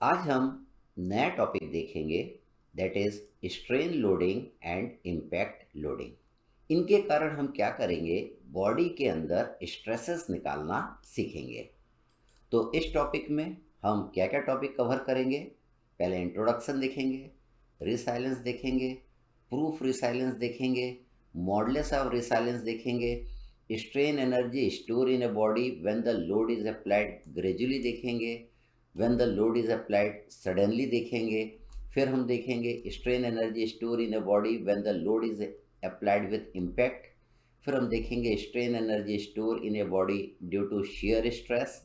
आज हम नया टॉपिक देखेंगे that is strain loading and impact loading. इनके कारण हम क्या करेंगे, बॉडी के अंदर स्ट्रेसेस निकालना सीखेंगे। तो इस टॉपिक में हम क्या क्या टॉपिक कवर करेंगे, पहले इंट्रोडक्शन देखेंगे, रिसाइलेंस देखेंगे, प्रूफ रिसाइलेंस देखेंगे, मॉडलेस ऑफ रिसाइलेंस देखेंगे, strain energy store in a body when the load is applied gradually देखेंगे, when the load is applied suddenly देखेंगे। फिर हम देखेंगे strain energy store in a body when the load is applied with impact. फिर हम देखेंगे strain energy store in a body due to shear stress.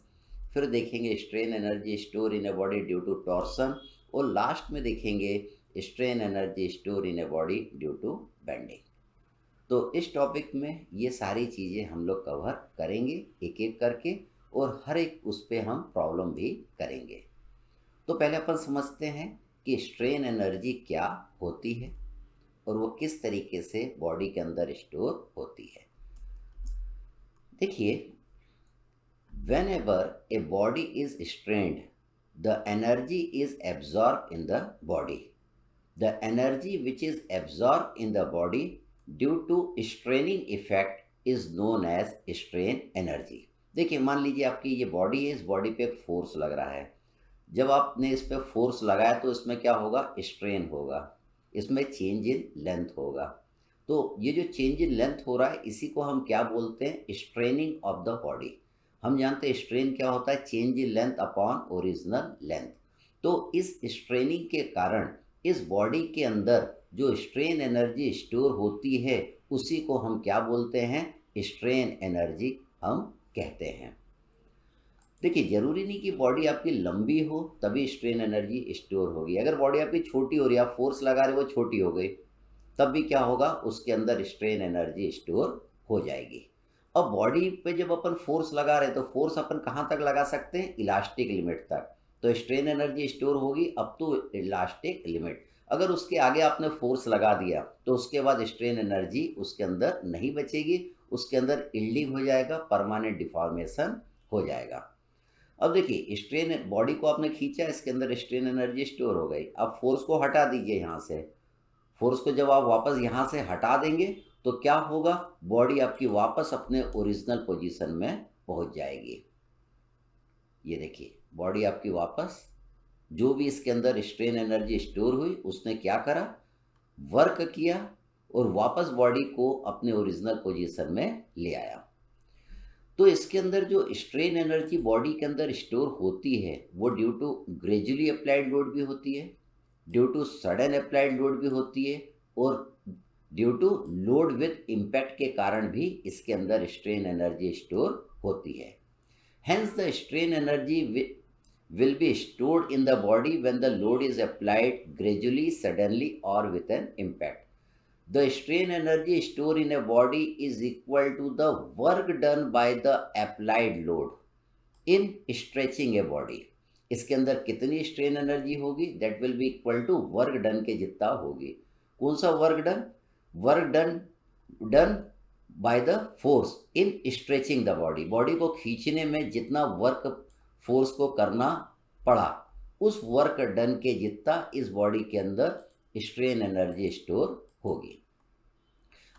फिर देखेंगे strain energy store in a body due to torsion. और last में देखेंगे strain energy store in a body due to bending. तो इस टॉपिक में ये सारी चीज़ें हम लोग कवर करेंगे एक एक करके, और हर एक उस पर हम प्रॉब्लम भी करेंगे। तो पहले अपन समझते हैं कि स्ट्रेन एनर्जी क्या होती है और वो किस तरीके से बॉडी के अंदर स्टोर होती है। देखिए, whenever a body is strained, the energy is absorbed in the body. The energy which is absorbed in the body due to straining effect is known as strain energy. देखिए, मान लीजिए आपकी ये बॉडी है, इस बॉडी पे एक force लग रहा है। जब आपने इस पे फोर्स लगाया तो इसमें क्या होगा, स्ट्रेन होगा, इसमें चेंज इन लेंथ होगा। तो ये जो चेंज इन लेंथ हो रहा है इसी को हम क्या बोलते हैं, स्ट्रेनिंग ऑफ द बॉडी। हम जानते हैं स्ट्रेन क्या होता है, change in length upon original length. तो इस स्ट्रेनिंग के कारण इस बॉडी के अंदर जो स्ट्रेन एनर्जी स्टोर होती है उसी को हम क्या बोलते हैं, स्ट्रेन एनर्जी हम कहते हैं। देखिए, ज़रूरी नहीं कि बॉडी आपकी लंबी हो तभी स्ट्रेन एनर्जी स्टोर होगी। अगर बॉडी आपकी छोटी हो रही है, आप फोर्स लगा रहे हो, वो छोटी हो गई, तब भी क्या होगा, उसके अंदर स्ट्रेन एनर्जी स्टोर हो जाएगी। अब बॉडी पे जब अपन फोर्स लगा रहे हैं तो फोर्स अपन कहाँ तक लगा सकते हैं, इलास्टिक लिमिट तक। तो स्ट्रेन एनर्जी स्टोर होगी अप टू इलास्टिक लिमिट। अगर उसके आगे आपने फोर्स लगा दिया तो उसके बाद स्ट्रेन एनर्जी उसके अंदर नहीं बचेगी, उसके अंदर इल्डिंग हो जाएगा, परमानेंट डिफॉर्मेशन हो जाएगा। अब देखिए, स्ट्रेन बॉडी को आपने खींचा, इसके अंदर स्ट्रेन एनर्जी स्टोर हो गई। अब फोर्स को हटा दीजिए यहाँ से। फोर्स को जब आप वापस यहाँ से हटा देंगे तो क्या होगा, बॉडी आपकी वापस अपने ओरिजिनल पोजीशन में पहुँच जाएगी। ये देखिए, बॉडी आपकी वापस, जो भी इसके अंदर स्ट्रेन एनर्जी स्टोर हुई उसने क्या करा, वर्क किया और वापस बॉडी को अपने ओरिजिनल पोजीशन में ले आया। तो इसके अंदर जो स्ट्रेन एनर्जी बॉडी के अंदर स्टोर होती है वो due to gradually applied load भी होती है, due to sudden applied load भी होती है, और due to load with impact के कारण भी इसके अंदर स्ट्रेन एनर्जी स्टोर होती है। Hence the strain energy will be stored in the body when the load is applied gradually, suddenly or with an impact. The strain energy stored in a body is equal to the work done by the applied load in stretching a body. इसके अंदर कितनी strain energy होगी, that will be equal to work done के जितना होगी। कौन सा work done, work done by the force in stretching the body. Body को खींचने में जितना वर्क फोर्स को करना पड़ा, उस वर्क डन के जितना इस बॉडी के अंदर स्ट्रेन एनर्जी स्टोर होगी।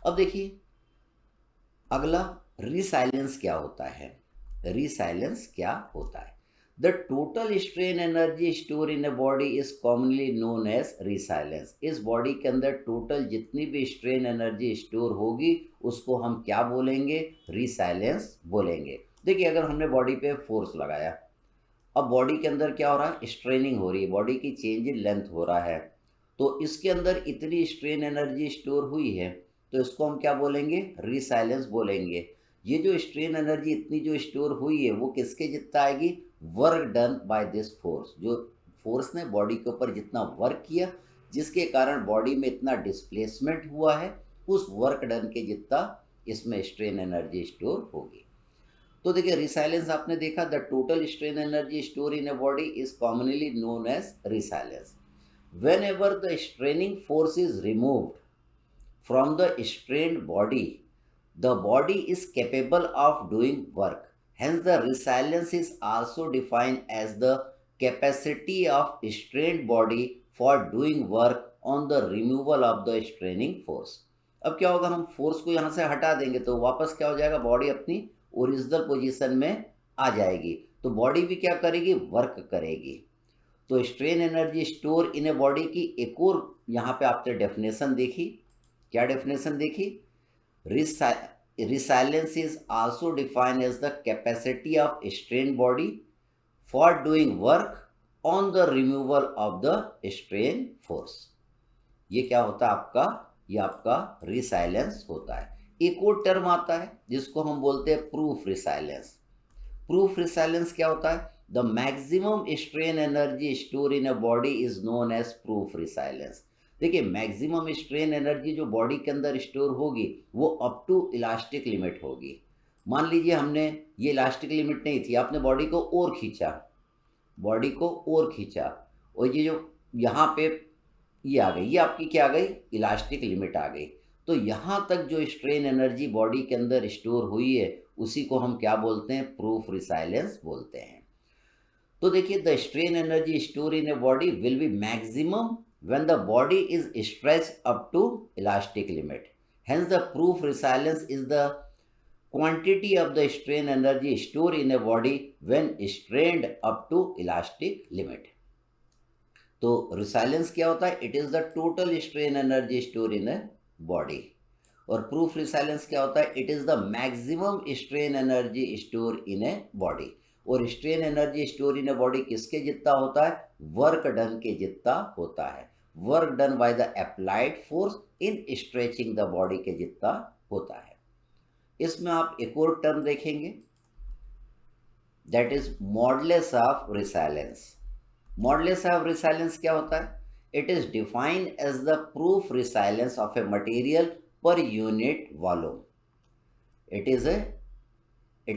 अब देखिए, अगला रिसाइलेंस क्या होता है। रिसाइलेंस क्या होता है, the total strain energy store in a body is commonly known as resilience. इस बॉडी के अंदर टोटल जितनी भी स्ट्रेन एनर्जी स्टोर होगी उसको हम क्या बोलेंगे, रिसाइलेंस बोलेंगे। देखिए, अगर हमने बॉडी पे फोर्स लगाया, अब बॉडी के अंदर क्या हो रहा है, स्ट्रेनिंग हो रही है, बॉडी की चेंज इन लेंथ हो रहा है, तो इसके अंदर इतनी स्ट्रेन एनर्जी स्टोर हुई है तो इसको हम क्या बोलेंगे, रिसाइलेंस बोलेंगे। ये जो स्ट्रेन एनर्जी इतनी जो स्टोर हुई है वो किसके जितना आएगी, work done by this force. जो फोर्स ने बॉडी के ऊपर जितना वर्क किया, जिसके कारण बॉडी में इतना डिस्प्लेसमेंट हुआ है, उस वर्क डन के जितना इसमें स्ट्रेन एनर्जी स्टोर होगी। तो देखिए, रिसाइलेंस आपने देखा, the total strain energy store in a body is commonly known as resilience. Whenever the straining force is removed from the strained body, the body is capable of doing work. Hence, the resilience is also defined as the capacity of strained body for doing work on the removal of the straining force. अब क्या होगा, हम force को यहाँ से हटा देंगे तो वापस क्या हो जाएगा, बॉडी अपनी ओरिजिनल पोजीशन में आ जाएगी। तो बॉडी भी क्या करेगी, वर्क करेगी। तो strain energy store in a body की एक और यहाँ पे आपने डेफिनेशन देखी। क्या डेफिनेशन देखी, resilience is also defined as the capacity of strained body for doing work on the removal of the strain force। ये क्या होता है आपका, ये आपका रिसाइलेंस होता है। एक और टर्म आता है जिसको हम बोलते हैं प्रूफ रिसाइलेंस। प्रूफ रिसाइलेंस क्या होता है, the maximum strain energy store in a body is known as proof resilience. देखिए मैक्सिमम स्ट्रेन एनर्जी जो बॉडी के अंदर स्टोर होगी वो अप टू इलास्टिक लिमिट होगी। मान लीजिए हमने ये इलास्टिक लिमिट नहीं थी, आपने बॉडी को और खींचा, बॉडी को और खींचा, और ये जो यहाँ पे ये आ गई, ये आपकी क्या आ गई, इलास्टिक लिमिट आ गई। तो यहाँ तक जो स्ट्रेन एनर्जी बॉडी के अंदर स्टोर हुई है उसी को हम क्या बोलते हैं, प्रूफ रिसाइलेंस बोलते हैं। तो देखिए the strain energy store in a body will be maximum when the body is stretched up to elastic limit. Hence the proof resilience is the quantity of the strain energy stored in a body when strained up to elastic limit. तो resilience क्या होता है, it is the total strain energy stored in a body। और proof resilience क्या होता है, it is the maximum strain energy stored in a body। और strain energy store in a body किसके जितना होता है, वर्क डन के जितना होता है। Work done by the applied force in stretching the body के जितना होता है। इसमें आप एक और टर्म देखेंगे, that is modulus of resilience. Modulus of resilience क्या होता है, it is defined as the proof resilience of a material per unit volume. It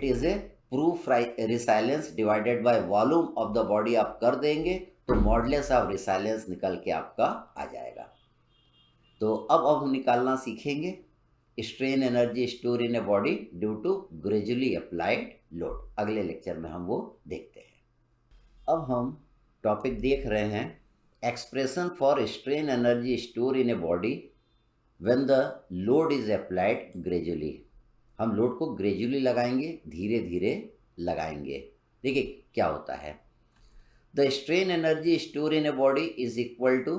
is a proof resilience divided by volume of the body आप कर देंगे तो modulus of resilience निकल के आपका आ जाएगा। तो अब हम निकालना सीखेंगे strain energy store in a body due to gradually applied load. अगले लेक्चर में हम वो देखते हैं। अब हम टॉपिक देख रहे हैं expression for strain energy store in a body when the load is applied gradually. हम लोड को ग्रेजुअली लगाएंगे, धीरे धीरे लगाएंगे। देखिए क्या होता है, the strain energy store in a body is equal to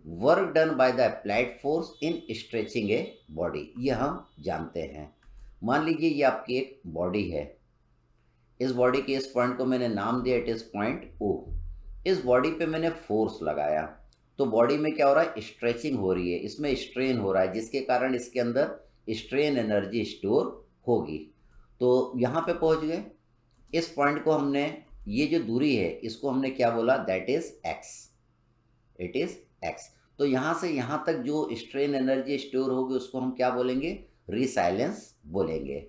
work done by the applied force in stretching a body. ये हम जानते हैं। मान लीजिए ये आपकी एक बॉडी है, इस बॉडी के इस पॉइंट को मैंने नाम दिया, इट इज पॉइंट ओ। इस बॉडी पे मैंने फोर्स लगाया तो बॉडी में क्या हो रहा है, स्ट्रेचिंग हो रही है, इसमें स्ट्रेन हो रहा है, जिसके कारण इसके अंदर स्ट्रेन एनर्जी स्टोर होगी। तो यहाँ पे पहुँच गए, इस पॉइंट को हमने, ये जो दूरी है इसको हमने क्या बोला, that is x, it is x. तो यहाँ से यहाँ तक जो स्ट्रेन एनर्जी स्टोर होगी उसको हम क्या बोलेंगे, रिसाइलेंस बोलेंगे।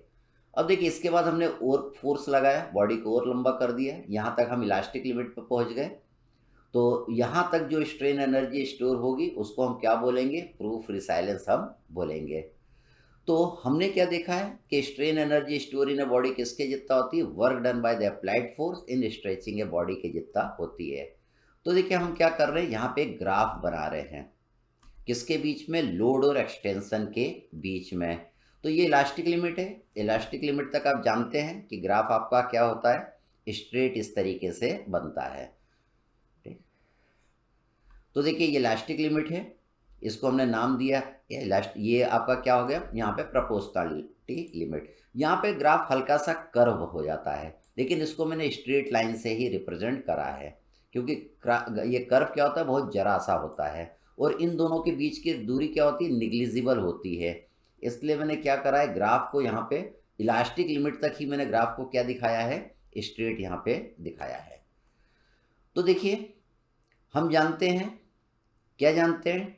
अब देखिए इसके बाद हमने और फोर्स लगाया, बॉडी को और लंबा कर दिया, यहाँ तक हम इलास्टिक लिमिट पर पहुँच गए। तो यहाँ तक जो स्ट्रेन एनर्जी स्टोर होगी उसको हम क्या बोलेंगे, प्रूफ रिसाइलेंस हम बोलेंगे। तो हमने क्या देखा है कि strain energy store in a body किसके जितना होती है, work done by the applied force in stretching a body के जितना होती है। तो देखिए हम क्या कर रहे हैं, यहाँ पे ग्राफ बना रहे हैं, किसके बीच में, लोड और एक्सटेंशन के बीच में। तो ये इलास्टिक लिमिट है, इलास्टिक लिमिट तक आप जानते हैं कि ग्राफ आपका क्या होता है, स्ट्रेट इस तरीके से बनता है। ठीक, तो देखिए ये इलास्टिक लिमिट है, इसको हमने नाम दिया ये आपका क्या हो गया, यहाँ पे प्रोपोर्शनलिटी लिमिट। यहाँ पे ग्राफ हल्का सा कर्व हो जाता है, लेकिन इसको मैंने स्ट्रेट लाइन से ही रिप्रेजेंट करा है, क्योंकि ये कर्व क्या होता है, बहुत जरा सा होता है, और इन दोनों के बीच की दूरी क्या होती है, निग्लिजिबल होती है। इसलिए मैंने क्या करा है, ग्राफ को यहाँ पे इलास्टिक लिमिट तक ही मैंने ग्राफ को क्या दिखाया है, स्ट्रेट यहाँ पे दिखाया है। तो देखिए हम जानते हैं, क्या जानते हैं,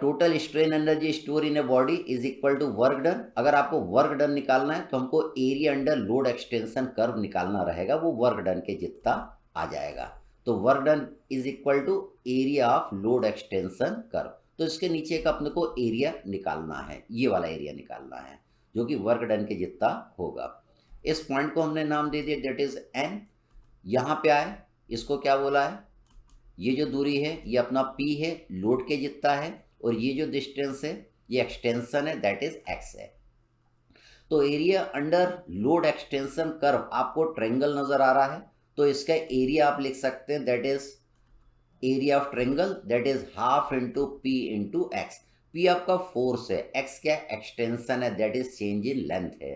total strain energy store in a body is equal to work done. अगर आपको वर्क डन निकालना है तो हमको area under load extension curve निकालना रहेगा, वो वर्क डन के जितना आ जाएगा। तो work done is equal to area of load extension curve. तो इसके नीचे का अपने को एरिया निकालना है, ये वाला एरिया निकालना है जो कि वर्क डन के जितना होगा। इस पॉइंट को हमने नाम दे दिया, दैट इज एन। यहाँ पे आए इसको क्या बोला है, ये जो दूरी है ये अपना P है, लोड के जितना है, और ये जो डिस्टेंस है ये एक्सटेंशन है, दैट इज x है। तो area under load extension curve आपको ट्रायंगल नजर आ रहा है, तो इसका एरिया आप लिख सकते हैं, that is area of triangle, that is half into P into x. P आपका फोर्स है, एक्स क्या एक्सटेंशन है, that is change in length है।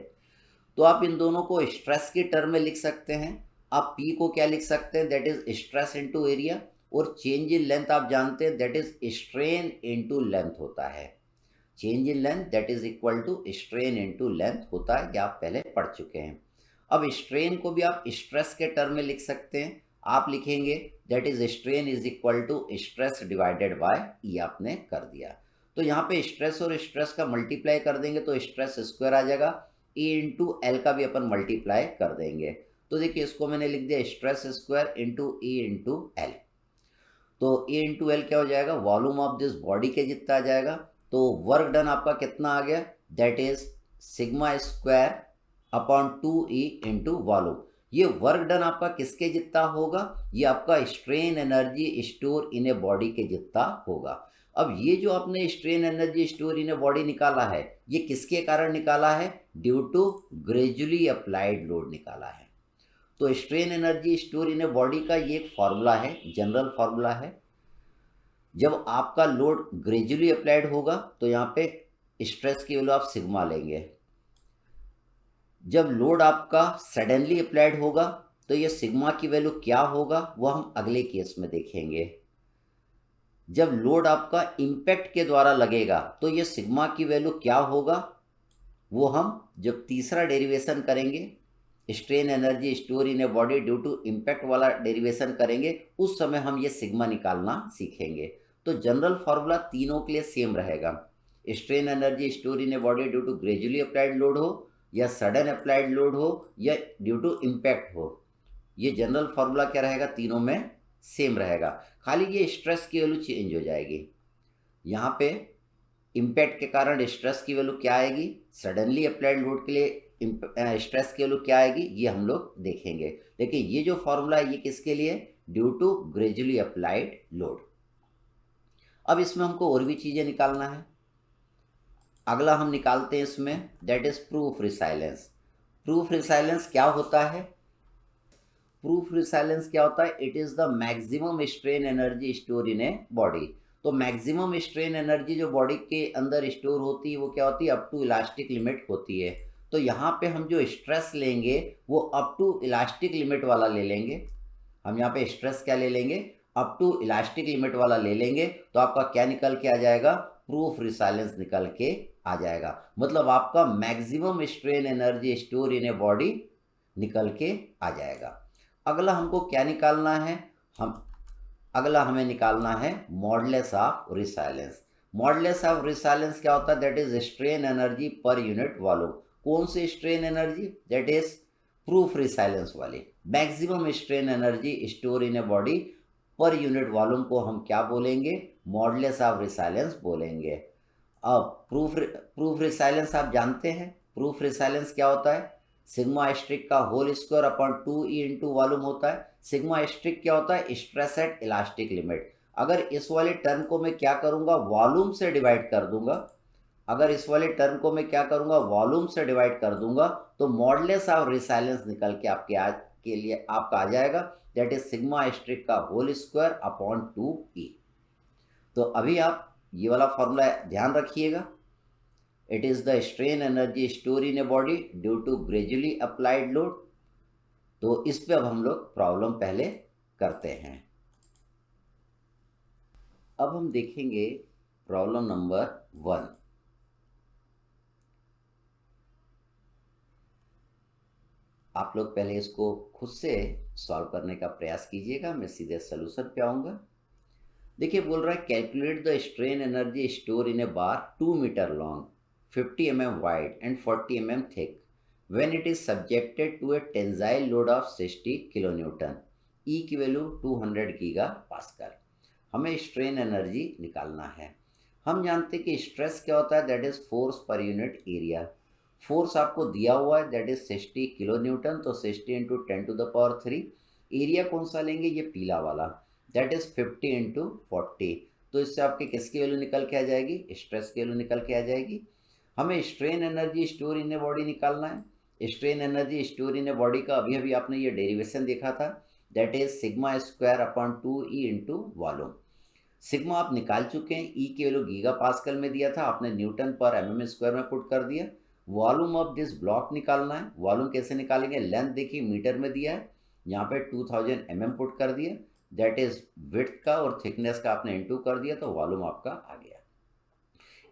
तो आप इन दोनों को स्ट्रेस के टर्म में लिख सकते हैं। आप पी को क्या लिख सकते हैं, that is stress into area, और चेंज इन लेंथ आप जानते हैं, that is strain into length होता है। Change in length that is equal to strain into length होता है, ये आप पहले पढ़ चुके हैं। अब स्ट्रेन को भी आप स्ट्रेस के टर्म में लिख सकते हैं। आप लिखेंगे that is strain is equal to stress divided by E, आपने कर दिया। तो यहाँ पे स्ट्रेस और स्ट्रेस का मल्टीप्लाई कर देंगे तो स्ट्रेस स्क्वायर आ जाएगा, ई इंटू एल का भी अपन मल्टीप्लाई कर देंगे। तो देखिए इसको मैंने लिख दिया stress square into E into L. तो ए इंटू एल क्या हो जाएगा, वॉल्यूम ऑफ दिस बॉडी के जितना आ जाएगा। तो वर्क डन आपका कितना आ गया, that is sigma square upon 2E into volume. ये वर्क डन आपका किसके जितना होगा, ये आपका strain energy store in a body के जितना होगा। अब ये जो आपने strain energy store in a body निकाला है, ये किसके कारण निकाला है, due to gradually applied load निकाला है। तो strain energy store in a body का ये एक फॉर्मूला है, जनरल फॉर्मूला है। जब आपका लोड ग्रेजुअली अप्लाइड होगा तो यहाँ पे स्ट्रेस की वैल्यू आप सिग्मा लेंगे। जब लोड आपका सडनली अप्लाइड होगा तो ये सिग्मा की वैल्यू क्या होगा, वो हम अगले केस में देखेंगे। जब लोड आपका इम्पैक्ट के द्वारा लगेगा तो ये सिग्मा की वैल्यू क्या होगा, वो हम जब तीसरा डेरिवेशन करेंगे, strain energy store in a body due to impact वाला डेरिवेशन करेंगे, उस समय हम ये सिग्मा निकालना सीखेंगे। तो जनरल फार्मूला तीनों के लिए सेम रहेगा। Strain energy store in a body due to gradually applied load हो, या सडन अप्लाइड लोड हो, या ड्यू टू इम्पैक्ट हो, ये जनरल फार्मूला क्या रहेगा, तीनों में सेम रहेगा। खाली ये स्ट्रेस की वैल्यू चेंज हो जाएगी। यहाँ पे इम्पैक्ट के कारण स्ट्रेस की वैल्यू क्या आएगी, सडनली अप्लाइड लोड के लिए स्ट्रेस की वैल्यू क्या आएगी, ये हम लोग देखेंगे। लेकिन ये जो फॉर्मूला है ये किसके लिए, due to gradually applied load. अब इसमें हमको और भी चीज़ें निकालना है। अगला हम निकालते हैं इसमें, that is proof resilience. Proof resilience क्या होता है, प्रूफ रिसाइलेंस क्या होता है, it is the maximum strain energy store in a body. तो मैक्सिमम स्ट्रेन एनर्जी जो बॉडी के अंदर स्टोर होती है वो क्या होती है, अप टू इलास्टिक लिमिट होती है। तो यहाँ पे हम जो स्ट्रेस लेंगे वो अप टू इलास्टिक लिमिट वाला ले लेंगे। हम यहाँ पे स्ट्रेस क्या ले लेंगे, अप टू इलास्टिक लिमिट वाला ले लेंगे। तो आपका क्या निकल के आ जाएगा, प्रूफ रिसाइलेंस निकल के आ जाएगा। मतलब आपका maximum strain energy store in a body निकल के आ जाएगा। अगला हमको क्या निकालना है, अगला हमें निकालना है modulus of resilience. Modulus of resilience क्या होता है, that is strain energy per unit volume. कौन सी strain energy, that is proof resilience वाली। Maximum strain energy store in a body per unit volume को हम क्या बोलेंगे, मॉडुलस ऑफ रिसाइलेंस बोलेंगे। अब प्रूफ रिसाइलेंस आप जानते हैं, प्रूफ रिसाइलेंस क्या होता है, सिग्मा स्ट्रिक का whole square upon 2E into volume होता है। सिग्मा स्ट्रिक क्या होता है, स्ट्रेस एट इलास्टिक लिमिट। अगर इस वाले टर्म को मैं क्या करूंगा, वॉल्यूम से डिवाइड कर दूंगा, अगर इस वाले टर्म को मैं क्या करूंगा, वॉल्यूम से डिवाइड कर दूंगा, तो मॉडुलस ऑफ रिसाइलेंस निकल के आपके आज के लिए आपका आ जाएगा, दैट इज सिग्मा स्ट्रिक का होल स्क्वायर अपॉन 2E। तो अभी आप ये वाला फॉर्मूला ध्यान रखिएगा, it is the strain energy store in a body due to gradually applied load. तो इस पे अब हम लोग प्रॉब्लम पहले करते हैं। अब हम देखेंगे प्रॉब्लम नंबर 1। आप लोग पहले इसको खुद से सॉल्व करने का प्रयास कीजिएगा, मैं सीधे सोल्यूशन पे आऊँगा। देखिए बोल रहा है calculate the strain energy store in a bar 2 metre long, 50 mm wide and 40 mm thick when it is subjected to a tensile load of 60 kilonewton, E की वैल्यू 200 गीगा पास्कल। हमें स्ट्रेन एनर्जी निकालना है। हम जानते हैं कि stress क्या होता है, that is force per unit area. Force आपको दिया हुआ है दैट इज 60 किलो न्यूटन, तो 60 × 10⁻³ एरिया कौन सा लेंगे, ये पीला वाला, दैट इज 50 इंटू 40। तो इससे आपके किसकी वैल्यू निकल के आ जाएगी, स्ट्रेस की वैल्यू निकल के आ जाएगी। हमें strain energy store in a body निकालना है। Strain energy store in a body का अभी अभी आपने ये डेरिवेशन देखा था, that is sigma square upon 2E into volume. Sigma आप निकाल चुके हैं, ई की वैल्यू गीगा पास्कल में दिया था, आपने न्यूटन पर एमएम स्क्वायर में पुट कर दिया। वॉल्यूम ऑफ दिस ब्लॉक निकालना है। वॉल्यूम कैसे निकालेंगे, लेंथ देखिए मीटर में दिया है, यहाँ पे 2000 mm पुट कर दिया, दैट इज विड्थ का, और थिकनेस का आपने इनटू कर दिया, तो वॉल्यूम आपका आ गया।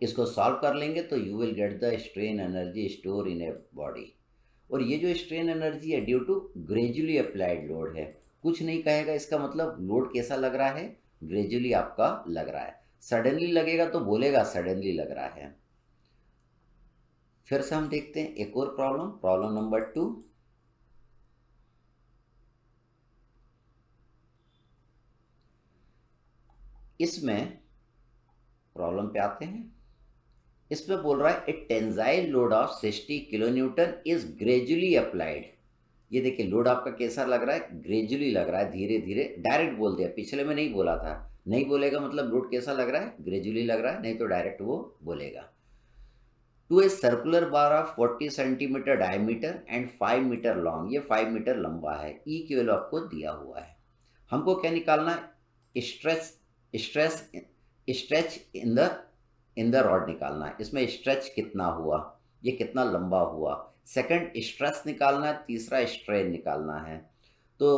इसको सॉल्व कर लेंगे तो you will get the strain energy store in a body. और ये जो स्ट्रेन एनर्जी है due to gradually applied load है, कुछ नहीं कहेगा, इसका मतलब लोड कैसा लग रहा है, ग्रेजुअली आपका लग रहा है। सडनली लगेगा तो बोलेगा सडनली लग रहा है। फिर से हम देखते हैं एक और प्रॉब्लम, प्रॉब्लम नंबर 2। इसमें प्रॉब्लम पे आते हैं। इसमें बोल रहा है a tensile load of 60 kilo newton is gradually applied. ये देखिए लोड आपका कैसा लग रहा है, ग्रेजुअली लग रहा है, धीरे धीरे, डायरेक्ट बोल दिया, पिछले में नहीं बोला था। नहीं बोलेगा मतलब लोड कैसा लग रहा है, ग्रेजुअली लग रहा है, नहीं तो डायरेक्ट वो बोलेगा। To a circular bar of 40 centimetre diameter and 5 metre long, ये 5 मीटर लंबा है, ई की वैल्यू आपको दिया हुआ है। हमको क्या निकालना है, stretch stress stretch in the rod निकालना है। इसमें स्ट्रेच कितना हुआ, ये कितना लंबा हुआ। सेकंड स्ट्रेस निकालना है, तीसरा स्ट्रेन निकालना है। तो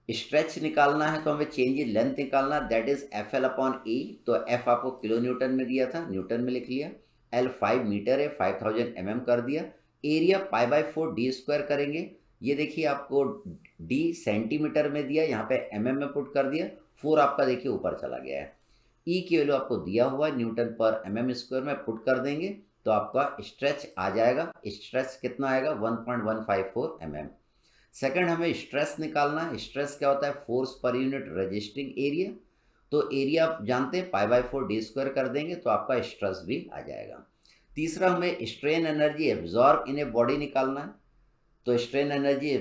स्ट्रेच निकालना है तो हमें चेंज इन लेंथ निकालना, that is F L upon E. तो एफ आपको किलो न्यूटन में दिया था, न्यूटन में लिख लिया। एल 5 मीटर है, 5000 mm कर दिया। एरिया π/4 डी स्क्वायर करेंगे। ये देखिए आपको डी सेंटीमीटर में दिया, यहाँ पे mm में पुट कर दिया, 4 आपका देखिए ऊपर चला गया है। ई की वैल्यू आपको दिया हुआ है, न्यूटन पर mm स्क्वायर में पुट कर देंगे तो आपका स्ट्रेच आ जाएगा। स्ट्रेच कितना आएगा, 1.154 mm। सेकंड हमें स्ट्रेस निकालना है। स्ट्रेस क्या होता है, force per unit resisting area. तो एरिया आप जानते हैं π/4 डी स्क्वायर कर देंगे तो आपका स्ट्रेस भी आ जाएगा। तीसरा हमें strain energy absorb in a body निकालना है। तो strain energy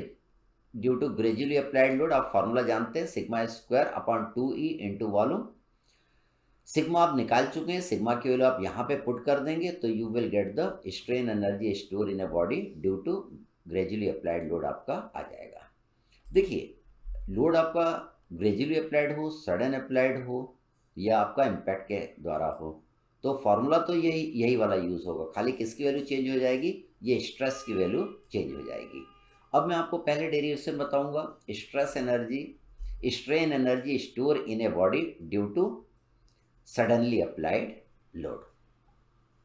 due to gradually applied load आप फॉर्मूला जानते हैं, sigma square upon 2E into volume. Sigma आप निकाल चुके हैं, सिग्मा की वैल्यू आप यहाँ पे पुट कर देंगे तो you will get the strain energy store in a body due to gradually applied load आपका आ जाएगा। देखिए लोड आपका ग्रेजुअली अप्लाइड हो, सडन अप्लाइड हो, या आपका इम्पैक्ट के द्वारा हो, तो फॉर्मूला तो यही वाला यूज़ होगा, खाली किसकी वैल्यू चेंज हो जाएगी, ये स्ट्रेस की वैल्यू चेंज हो जाएगी। अब मैं आपको पहले डेरिवेशन बताऊंगा। Strain energy store in a body due to suddenly applied load.